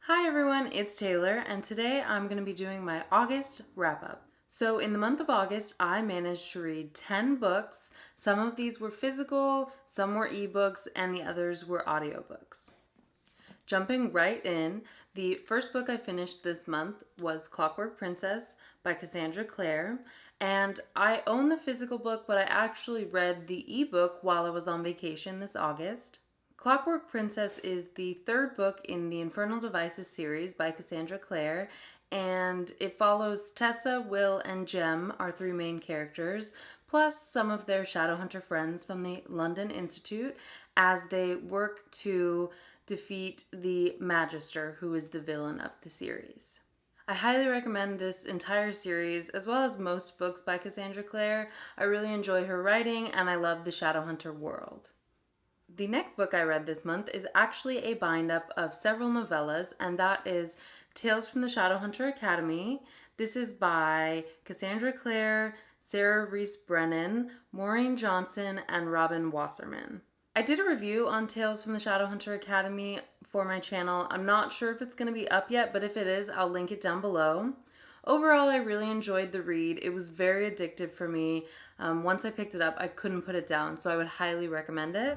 Hi everyone, it's Taylor, and today I'm going to be doing my August wrap-up. So in the month of August, I managed to read 10 books. Some of these were physical, some were ebooks, and the others were audiobooks. Jumping right in, the first book I finished this month was Clockwork Princess by Cassandra Clare, and I own the physical book, but I actually read the ebook while I was on vacation this August. Clockwork Princess is the third book in the Infernal Devices series by Cassandra Clare, and it follows Tessa, Will, and Jem, our three main characters, plus some of their Shadowhunter friends from the London Institute as they work to defeat the Magister, who is the villain of the series. I highly recommend this entire series, as well as most books by Cassandra Clare. I really enjoy her writing, and I love the Shadowhunter world. The next book I read this month is actually a bind-up of several novellas, and that is Tales from the Shadowhunter Academy. This is by Cassandra Clare, Sarah Reese Brennan, Maureen Johnson, and Robin Wasserman. I did a review on Tales from the Shadowhunter Academy for my channel. I'm not sure if it's going to be up yet, but if it is, I'll link it down below. Overall, I really enjoyed the read. It was very addictive for me. Once I picked it up, I couldn't put it down, so I would highly recommend it.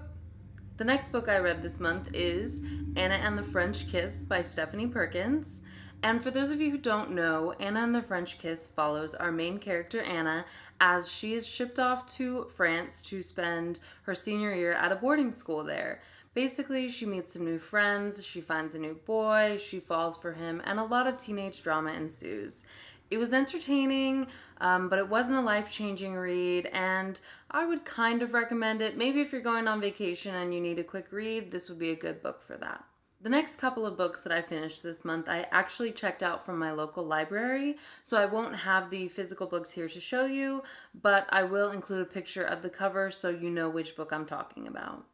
The next book I read this month is Anna and the French Kiss by Stephanie Perkins. And for those of you who don't know, Anna and the French Kiss follows our main character, Anna, as she is shipped off to France to spend her senior year at a boarding school there. Basically, she meets some new friends, she finds a new boy, she falls for him, and a lot of teenage drama ensues. It was entertaining, but it wasn't a life-changing read, and I would kind of recommend it. Maybe if you're going on vacation and you need a quick read, this would be a good book for that. The next couple of books that I finished this month, I actually checked out from my local library, so I won't have the physical books here to show you, but I will include a picture of the cover so you know which book I'm talking about.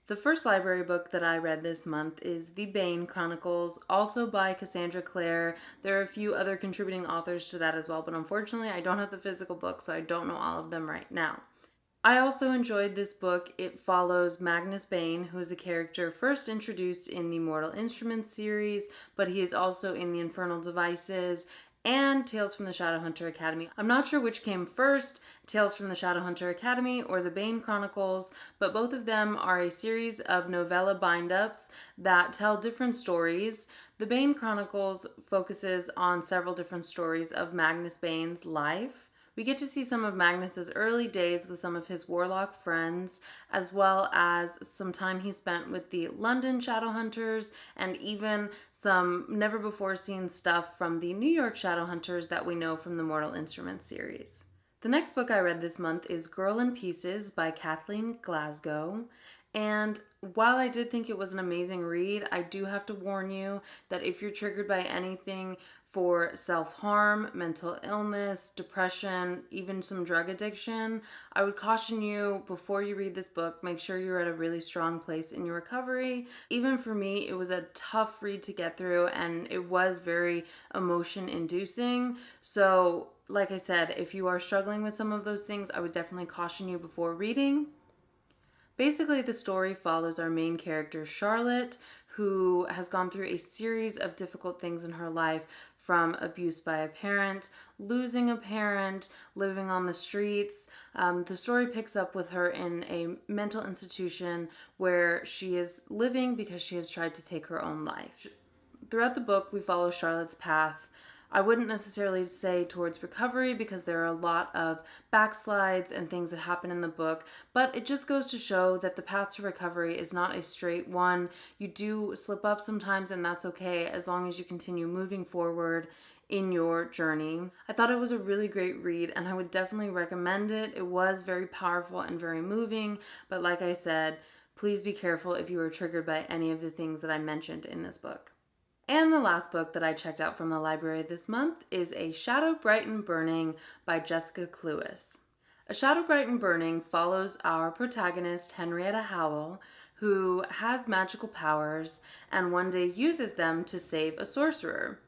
The first library book that I read this month is The Bane Chronicles, also by Cassandra Clare. There are a few other contributing authors to that as well, but unfortunately I don't have the physical book, so I don't know all of them right now. I also enjoyed this book. It follows Magnus Bane, who is a character first introduced in the Mortal Instruments series, but he is also in the Infernal Devices and Tales from the Shadowhunter Academy. I'm not sure which came first, Tales from the Shadowhunter Academy or The Bane Chronicles, but both of them are a series of novella bind-ups that tell different stories. The Bane Chronicles focuses on several different stories of Magnus Bane's life. We get to see some of Magnus's early days with some of his warlock friends, as well as some time he spent with the London Shadowhunters, and even some never-before-seen stuff from the New York Shadowhunters that we know from the Mortal Instruments series. The next book I read this month is Girl in Pieces by Kathleen Glasgow. And while I did think it was an amazing read, I do have to warn you that if you're triggered by anything for self-harm, mental illness, depression, even some drug addiction, I would caution you before you read this book, make sure you're at a really strong place in your recovery. Even for me, it was a tough read to get through, and it was very emotion-inducing. So, like I said, if you are struggling with some of those things, I would definitely caution you before reading. Basically, the story follows our main character, Charlotte, who has gone through a series of difficult things in her life, from abuse by a parent, losing a parent, living on the streets. The story picks up with her in a mental institution where she is living because she has tried to take her own life. Throughout the book, we follow Charlotte's path. I wouldn't necessarily say towards recovery because there are a lot of backslides and things that happen in the book, but it just goes to show that the path to recovery is not a straight one. You do slip up sometimes, and that's okay as long as you continue moving forward in your journey. I thought it was a really great read, and I would definitely recommend it. It was very powerful and very moving, but like I said, please be careful if you are triggered by any of the things that I mentioned in this book. And the last book that I checked out from the library this month is A Shadow Bright and Burning by Jessica Cluess. A Shadow Bright and Burning follows our protagonist, Henrietta Howell, who has magical powers and one day uses them to save a sorcerer.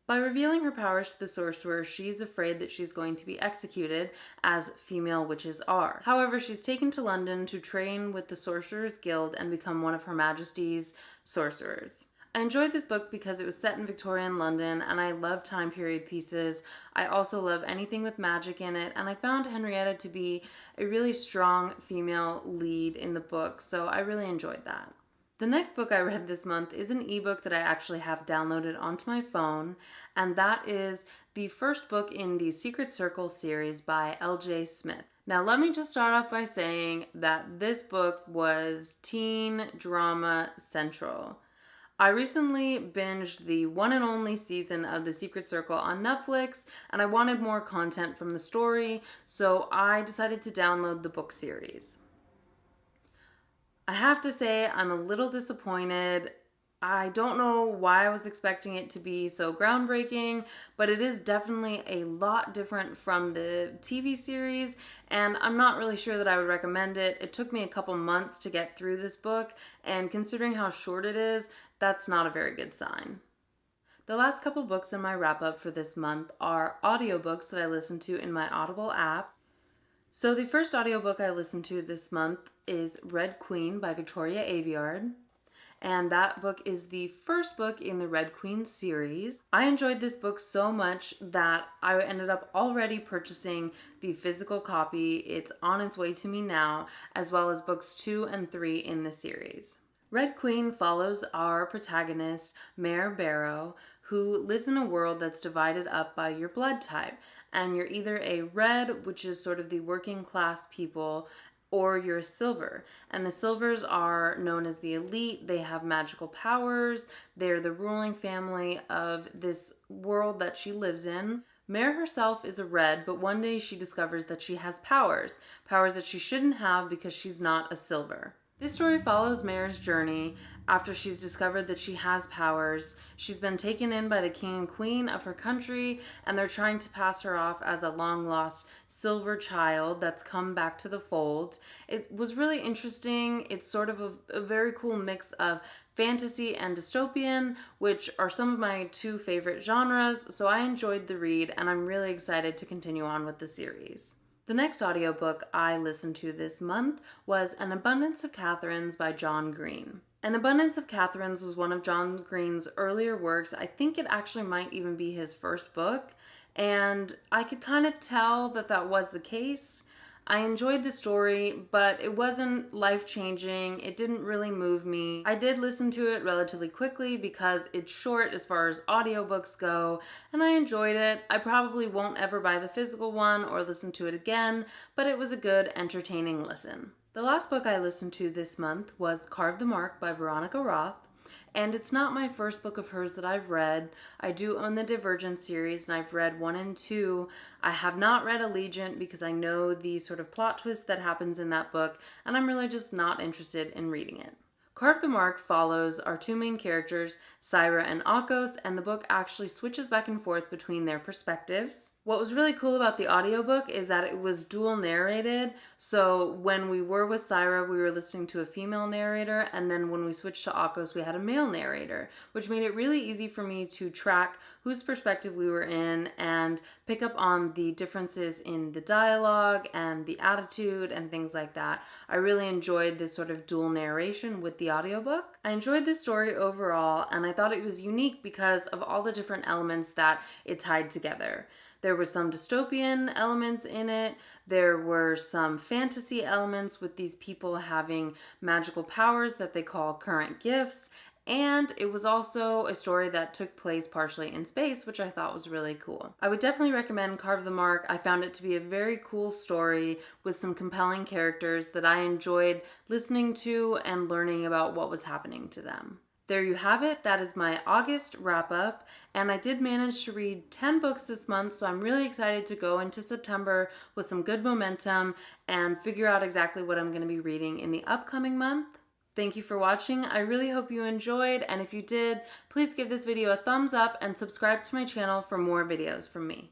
By revealing her powers to the sorcerer, she's afraid that she's going to be executed, as female witches are. However, she's taken to London to train with the Sorcerers Guild and become one of Her Majesty's sorcerers. I enjoyed this book because it was set in Victorian London and I love time period pieces. I also love anything with magic in it, and I found Henrietta to be a really strong female lead in the book, so I really enjoyed that. The next book I read this month is an ebook that I actually have downloaded onto my phone, and that is the first book in the Secret Circle series by L.J. Smith. Now, let me just start off by saying that this book was teen drama central. I recently binged the one and only season of The Secret Circle on Netflix, and I wanted more content from the story, so I decided to download the book series. I have to say, I'm a little disappointed. I don't know why I was expecting it to be so groundbreaking, but it is definitely a lot different from the TV series, and I'm not really sure that I would recommend it. It took me a couple months to get through this book, and considering how short it is, that's not a very good sign. The last couple books in my wrap-up for this month are audiobooks that I listened to in my Audible app. So the first audiobook I listened to this month is Red Queen by Victoria Aveyard. And that book is the first book in the Red Queen series. I enjoyed this book so much that I ended up already purchasing the physical copy. It's on its way to me now, as well as books 2 and 3 in the series. Red Queen follows our protagonist, Mare Barrow, who lives in a world that's divided up by your blood type. And you're either a red, which is sort of the working class people, or you're a silver. And the silvers are known as the elite. They have magical powers. They're the ruling family of this world that she lives in. Mare herself is a red, but one day she discovers that she has powers that she shouldn't have because she's not a silver. This story follows Mare's journey after she's discovered that she has powers. She's been taken in by the king and queen of her country, and they're trying to pass her off as a long-lost silver child that's come back to the fold. It was really interesting. It's sort of a very cool mix of fantasy and dystopian, which are some of my two favorite genres, so I enjoyed the read, and I'm really excited to continue on with the series. The next audiobook I listened to this month was An Abundance of Katherines by John Green. An Abundance of Katherines was one of John Green's earlier works. I think it actually might even be his first book, and I could kind of tell that that was the case. I enjoyed the story, but it wasn't life-changing. It didn't really move me. I did listen to it relatively quickly because it's short as far as audiobooks go, and I enjoyed it. I probably won't ever buy the physical one or listen to it again, but it was a good, entertaining listen. The last book I listened to this month was Carve the Mark by Veronica Roth. And it's not my first book of hers that I've read. I do own the Divergent series, and I've read 1 and 2. I have not read Allegiant because I know the sort of plot twist that happens in that book, and I'm really just not interested in reading it. Carve the Mark follows our two main characters, Syra and Akos, and the book actually switches back and forth between their perspectives. What was really cool about the audiobook is that it was dual narrated, so when we were with Syra, we were listening to a female narrator, and then when we switched to Akos, we had a male narrator, which made it really easy for me to track whose perspective we were in and pick up on the differences in the dialogue and the attitude and things like that. I really enjoyed this sort of dual narration with the audiobook. I enjoyed the story overall, and I thought it was unique because of all the different elements that it tied together. There were some dystopian elements in it. There were some fantasy elements with these people having magical powers that they call current gifts. And it was also a story that took place partially in space, which I thought was really cool. I would definitely recommend Carve the Mark. I found it to be a very cool story with some compelling characters that I enjoyed listening to and learning about what was happening to them. There you have it. That is my August wrap-up, and I did manage to read 10 books this month, so I'm really excited to go into September with some good momentum and figure out exactly what I'm going to be reading in the upcoming month. Thank you for watching. I really hope you enjoyed, and if you did, please give this video a thumbs up and subscribe to my channel for more videos from me.